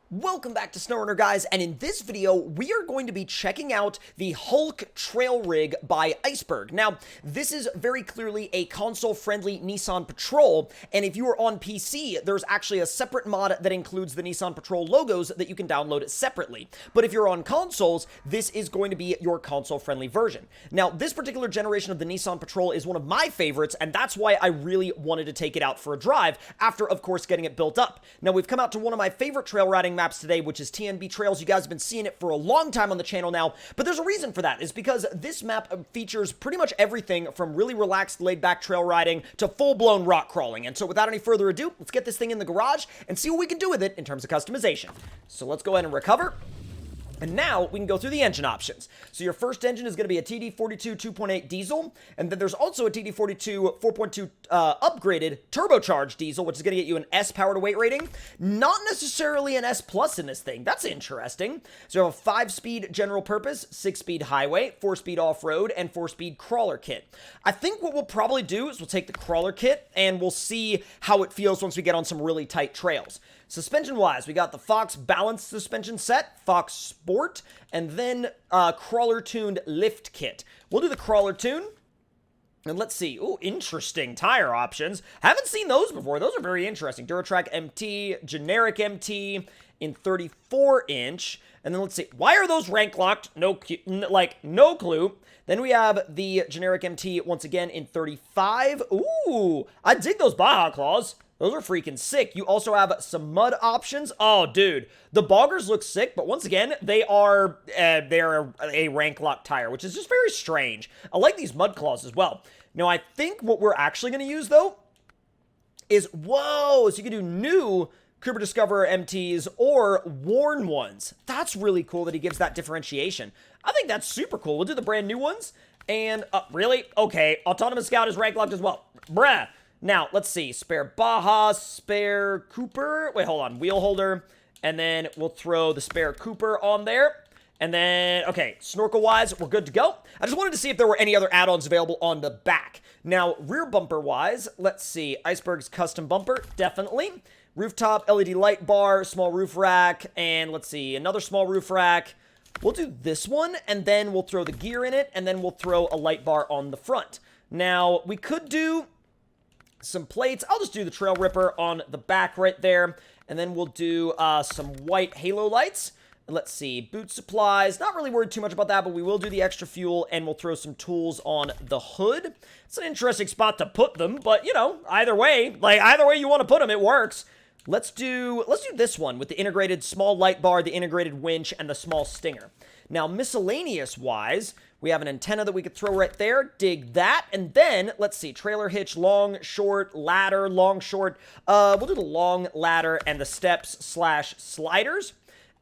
Welcome back to SnowRunner, guys, and in this video, we are going to be checking out the Hulk Trail Rig by Iceberg. Now, this is very clearly a console-friendly Nissan Patrol, and if you are on PC, there's actually a separate mod that includes the Nissan Patrol logos that you can download separately. But if you're on consoles, this is going to be your console-friendly version. Now, this particular generation of the Nissan Patrol is one of my favorites, and that's why I really wanted to take it out for a drive, after, of course, getting it built up. Now, we've come out to one of my favorite trail riding maps today, which is TNB Trails. You guys have been seeing it for a long time on the channel now, but there's a reason for that. Is because this map features pretty much everything from really relaxed, laid-back trail riding to full-blown rock crawling. And so without any further ado, let's get this thing in the garage and see what we can do with it in terms of customization. So let's go ahead and recover. And now we can go through the engine options. So your first engine is going to be a TD42 2.8 diesel, and then there's also a TD42 4.2 upgraded turbocharged diesel, which is going to get you an S power to weight rating. Not necessarily an S plus in this thing. That's interesting. So you have a 5-speed general purpose, 6-speed highway, 4-speed off-road, and 4-speed crawler kit. I think what we'll probably do is we'll take the crawler kit and we'll see how it feels once we get on some really tight trails. Suspension-wise, we got the Fox Balanced Suspension Set, Fox Sport, and then Crawler-tuned Lift Kit. We'll do the Crawler Tune, and let's see. Ooh, interesting tire options. Haven't seen those before. Those are very interesting. Duratrack MT, Generic MT in 34-inch, and then let's see. Why are those rank locked? No clue. Then we have the Generic MT once again in 35. Ooh, I dig those Baja Claws. Those are freaking sick. You also have some mud options. Oh, dude. The boggers look sick, but once again, they're a rank lock tire, which is just very strange. I like these mud claws as well. Now, I think what we're actually going to use, though, is, whoa, so you can do new Cooper Discoverer MTs or worn ones. That's really cool that he gives that differentiation. I think that's super cool. We'll do the brand new ones. And, really? Okay, Autonomous Scout is rank locked as well. Bruh. Now, let's see. Spare Baja, spare Cooper. Wait, hold on. Wheel holder. And then we'll throw the spare Cooper on there. And then, okay, snorkel-wise, we're good to go. I just wanted to see if there were any other add-ons available on the back. Now, rear bumper-wise, let's see. Iceberg's custom bumper, definitely. Rooftop LED light bar, small roof rack, and let's see, another small roof rack. We'll do this one, and then we'll throw the gear in it, and then we'll throw a light bar on the front. Now, we could do some plates. I'll just do the Trail Ripper on the back right there, and then we'll do some white halo lights. Let's see, boot supplies, not really worried too much about that, but we will do the extra fuel, and we'll throw some tools on the hood. It's an interesting spot to put them, but, you know, either way you want to put them, it works. Let's do this one with the integrated small light bar, the integrated winch, and the small stinger. Now, miscellaneous-wise, we have an antenna that we could throw right there. Dig that. And then, let's see, trailer hitch, long, short, ladder, long, short. We'll do the long ladder and the steps / sliders.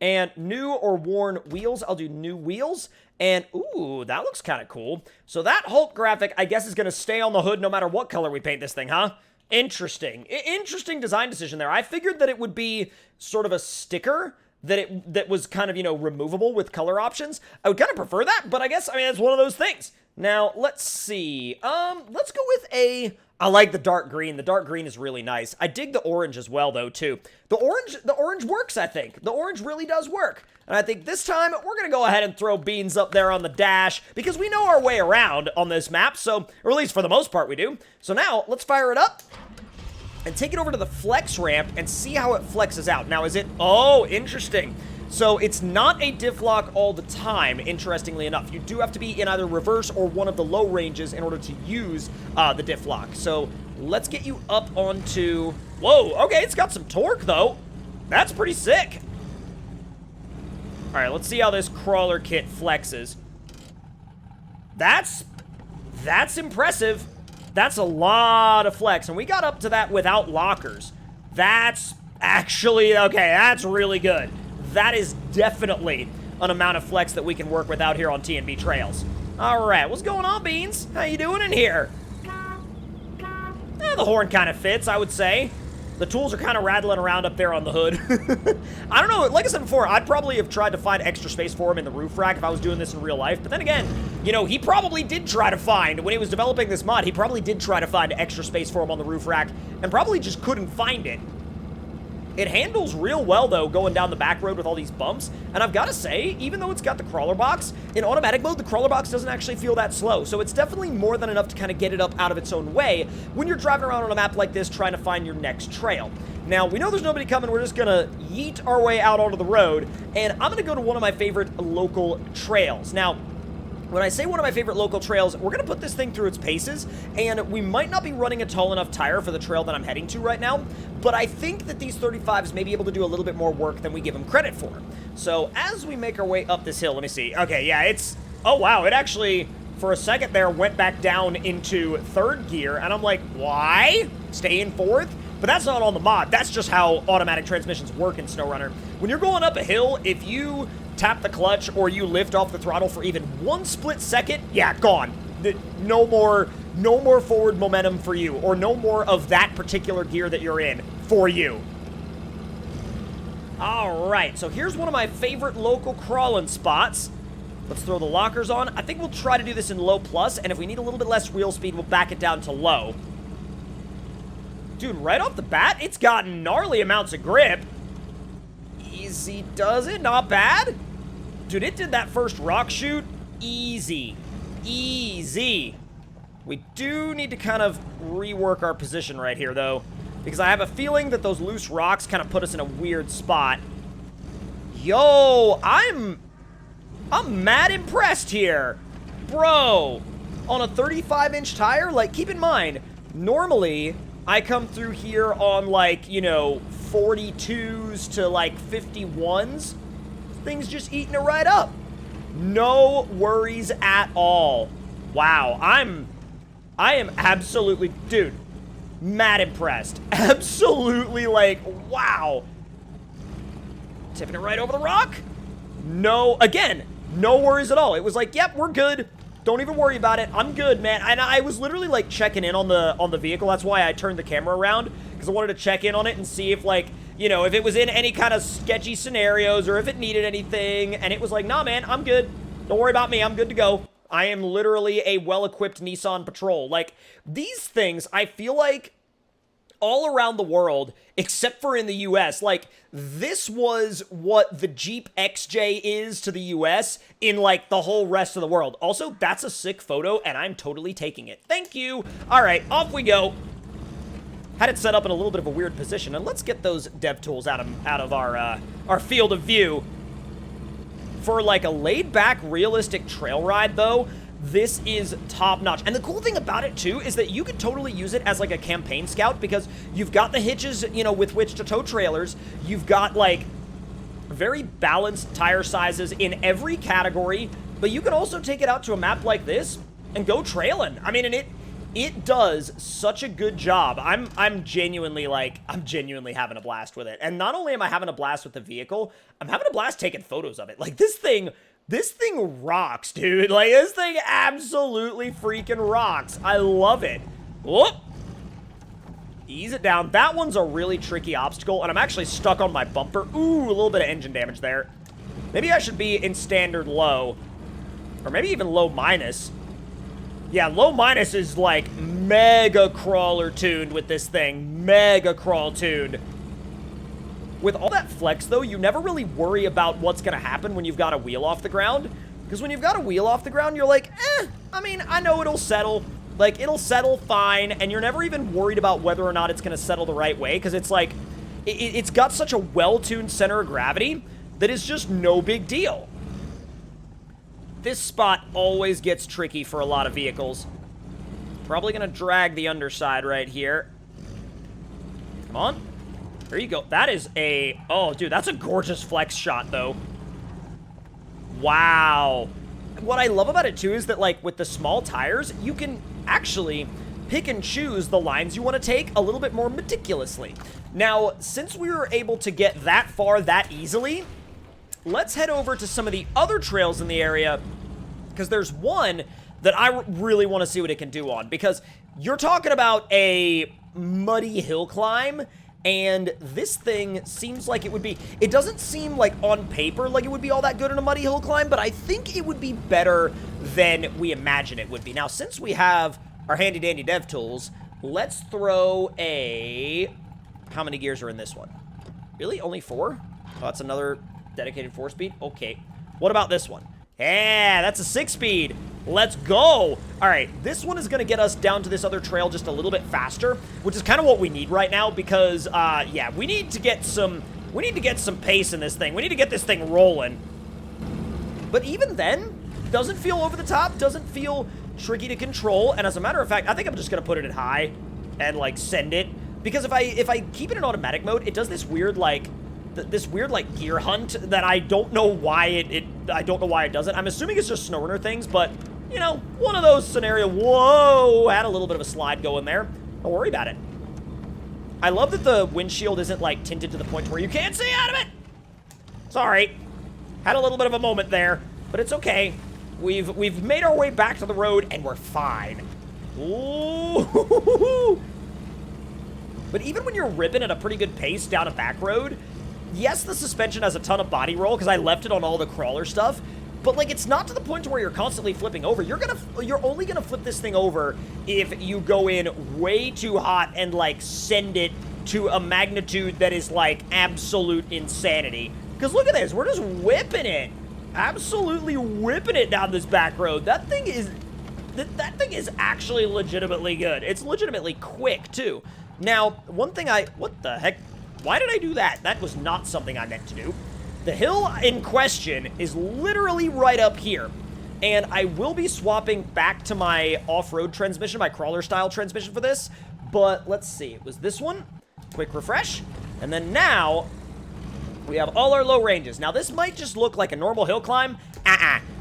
And new or worn wheels. I'll do new wheels. And, ooh, that looks kind of cool. So that Hulk graphic, I guess, is going to stay on the hood no matter what color we paint this thing, huh? Interesting. Interesting design decision there. I figured that it would be sort of a sticker that was kind of, you know, removable with color options. I would kind of prefer that, but I guess, I mean, it's one of those things. Now, let's see. Let's go with I like the dark green. The dark green is really nice. I dig the orange as well, though, too. The orange works, I think. The orange really does work. And I think this time, we're going to go ahead and throw beans up there on the dash, because we know our way around on this map, so, or at least for the most part we do. So now, let's fire it up and take it over to the flex ramp and see how it flexes out. Now, is it... Oh, interesting. So, it's not a diff lock all the time, interestingly enough. You do have to be in either reverse or one of the low ranges in order to use the diff lock. So, let's get you up onto... Whoa, okay, it's got some torque, though. That's pretty sick. All right, let's see how this crawler kit flexes. That's impressive. That's a lot of flex, and we got up to that without lockers. That's actually, okay, that's really good. That is definitely an amount of flex that we can work with out here on TNB Trails. All right, what's going on, Beans? How you doing in here? The horn kind of fits, I would say. The tools are kind of rattling around up there on the hood. I don't know, like I said before, I'd probably have tried to find extra space for him in the roof rack if I was doing this in real life. But then again, you know, he probably did try to find, when he was developing this mod, he probably did try to find extra space for him on the roof rack and probably just couldn't find it. It handles real well, though, going down the back road with all these bumps. And I've got to say, even though it's got the crawler box, in automatic mode, the crawler box doesn't actually feel that slow. So it's definitely more than enough to kind of get it up out of its own way when you're driving around on a map like this trying to find your next trail. Now, we know there's nobody coming. We're just going to yeet our way out onto the road. And I'm going to go to one of my favorite local trails. Now, when I say one of my favorite local trails, we're going to put this thing through its paces, and we might not be running a tall enough tire for the trail that I'm heading to right now, but I think that these 35s may be able to do a little bit more work than we give them credit for. So as we make our way up this hill, let me see. Okay, yeah, it's... Oh, wow, it actually, for a second there, went back down into third gear, and I'm like, why? Stay in fourth? But that's not on the mod. That's just how automatic transmissions work in SnowRunner. When you're going up a hill, if you tap the clutch or you lift off the throttle for even one split second, yeah, gone. No more forward momentum for you, or no more of that particular gear that you're in for you. All right, so here's one of my favorite local crawling spots. Let's throw the lockers on. I think we'll try to do this in low plus, and if we need a little bit less wheel speed, we'll back it down to low. Dude, right off the bat, it's got gnarly amounts of grip. Easy does it, not bad. Dude, it did that first rock shoot easy. Easy. We do need to kind of rework our position right here, though, because I have a feeling that those loose rocks kind of put us in a weird spot. Yo, I'm mad impressed here. Bro, on a 35-inch tire, like, keep in mind, normally I come through here on, like, you know, 42s to, like, 51s. Thing's just eating it right up. No worries at all. Wow, I am absolutely, dude, mad impressed. Absolutely, like, wow. Tipping it right over the rock. No, again, no worries at all. It was like, yep, we're good. Don't even worry about it. I'm good, man. And I was literally, like, checking in on the vehicle. That's why I turned the camera around, because I wanted to check in on it and see if, like, you know, if it was in any kind of sketchy scenarios or if it needed anything. And it was like, nah, man, I'm good. Don't worry about me. I'm good to go. I am literally a well-equipped Nissan Patrol. Like, these things, I feel like all around the world, except for in the US, like, this was what the Jeep XJ is to the US in, like, the whole rest of the world. Also, that's a sick photo, and I'm totally taking it. Thank you. All right, off we go. Had it set up in a little bit of a weird position, and let's get those dev tools out of our field of view. For, like, a laid-back, realistic trail ride, though, this is top-notch. And the cool thing about it, too, is that you could totally use it as, like, a campaign scout, because you've got the hitches, you know, with which to tow trailers. You've got, like, very balanced tire sizes in every category, but you can also take it out to a map like this and go trailing. I mean, and it does such a good job. I'm genuinely having a blast with it. And not only am I having a blast with the vehicle, I'm having a blast taking photos of it. Like, this thing rocks, dude. Like, this thing absolutely freaking rocks. I love it. Whoop. Ease it down. That one's a really tricky obstacle, and I'm actually stuck on my bumper. Ooh, a little bit of engine damage there. Maybe I should be in standard low, or maybe even low minus. Yeah, low minus is, like, mega crawler tuned with this thing. Mega crawl tuned. With all that flex, though, you never really worry about what's going to happen when you've got a wheel off the ground. Because when you've got a wheel off the ground, you're like, I mean, I know it'll settle. Like, it'll settle fine, and you're never even worried about whether or not it's going to settle the right way, because it's like, it's got such a well-tuned center of gravity that it's just no big deal. This spot always gets tricky for a lot of vehicles. Probably going to drag the underside right here. Come on. There you go. That is a... Oh, dude, that's a gorgeous flex shot, though. Wow. What I love about it, too, is that, like, with the small tires, you can actually pick and choose the lines you want to take a little bit more meticulously. Now, since we were able to get that far that easily, let's head over to some of the other trails in the area, because there's one that I really want to see what it can do on, because you're talking about a muddy hill climb, and this thing seems like it would be... It doesn't seem like on paper like it would be all that good in a muddy hill climb, but I think it would be better than we imagine it would be. Now, since we have our handy-dandy dev tools, let's throw a... How many gears are in this one? Really? Only 4? Oh, that's another dedicated 4-speed? Okay. What about this one? Yeah, that's a 6-speed. Let's go. All right, this one is going to get us down to this other trail just a little bit faster, which is kind of what we need right now because, yeah, we need to get some pace in this thing. We need to get this thing rolling. But even then, doesn't feel over the top, doesn't feel tricky to control, and as a matter of fact, I think I'm just going to put it in high and, like, send it. Because if I keep it in automatic mode, it does this weird, like, gear hunt that I don't know why I don't know why it does it. I'm assuming it's just SnowRunner things, but, you know, one of those scenarios. Whoa, had a little bit of a slide going there. Don't worry about it. I love that the windshield isn't, like, tinted to the point where you can't see out of it. Sorry. Had a little bit of a moment there, but it's okay. We've made our way back to the road, and we're fine. Ooh. But even when you're ripping at a pretty good pace down a back road, yes, the suspension has a ton of body roll because I left it on all the crawler stuff, but like it's not to the point to where you're constantly flipping over. You're only gonna flip this thing over if you go in way too hot and like send it to a magnitude that is like absolute insanity. Because look at this, we're just whipping it, absolutely whipping it down this back road. That thing is actually legitimately good. It's legitimately quick too. Now, one thing what the heck? Why did I do that? That was not something I meant to do. The hill in question is literally right up here. And I will be swapping back to my off-road transmission, my crawler-style transmission for this. But let's see. It was this one. Quick refresh. And then now, we have all our low ranges. Now, this might just look like a normal hill climb.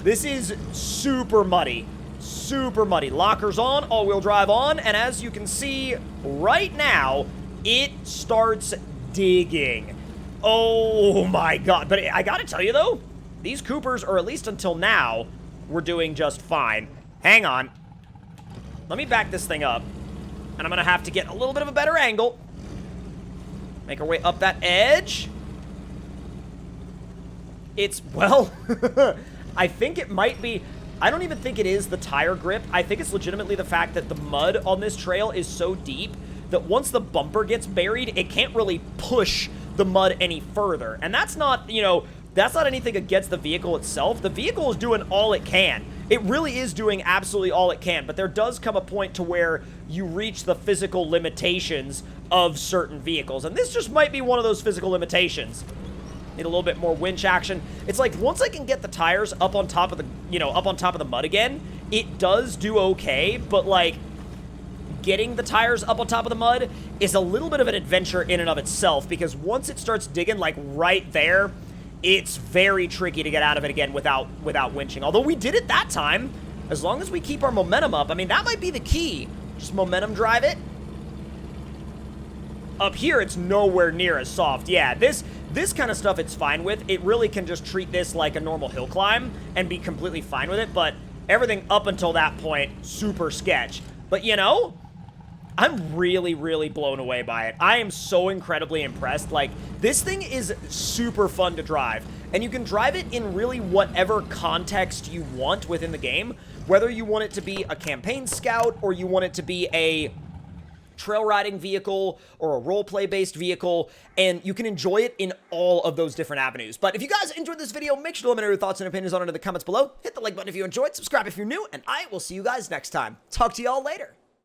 This is super muddy. Super muddy. Lockers on, all-wheel drive on, and as you can see right now, it starts digging. Oh my god. But I gotta tell you though, these Coopers, or at least until now, were doing just fine. Hang on. Let me back this thing up, and I'm gonna have to get a little bit of a better angle. Make our way up that edge. It's, well, I think it might be... I don't even think it is the tire grip. I think it's legitimately the fact that the mud on this trail is so deep that once the bumper gets buried, it can't really push the mud any further. And that's not, you know, that's not anything against the vehicle itself. The vehicle is doing all it can. It really is doing absolutely all it can, but there does come a point to where you reach the physical limitations of certain vehicles. And this just might be one of those physical limitations. Need a little bit more winch action. It's like once I can get the tires up on top of the, you know, up on top of the mud again, it does do okay, but like getting the tires up on top of the mud is a little bit of an adventure in and of itself because once it starts digging like right there, it's very tricky to get out of it again without winching. Although we did it that time, as long as we keep our momentum up, I mean, that might be the key. Just momentum drive it. Up here, it's nowhere near as soft. Yeah, this kind of stuff it's fine with. It really can just treat this like a normal hill climb and be completely fine with it, but everything up until that point, super sketch. But, you know, I'm really, really blown away by it. I am so incredibly impressed. Like, this thing is super fun to drive, and you can drive it in really whatever context you want within the game, whether you want it to be a campaign scout or you want it to be a trail riding vehicle or a roleplay based vehicle, and you can enjoy it in all of those different avenues. But if you guys enjoyed this video, make sure to let me know your thoughts and opinions on it in the comments below. Hit the like button if you enjoyed, subscribe if you're new, and I will see you guys next time. Talk to y'all later.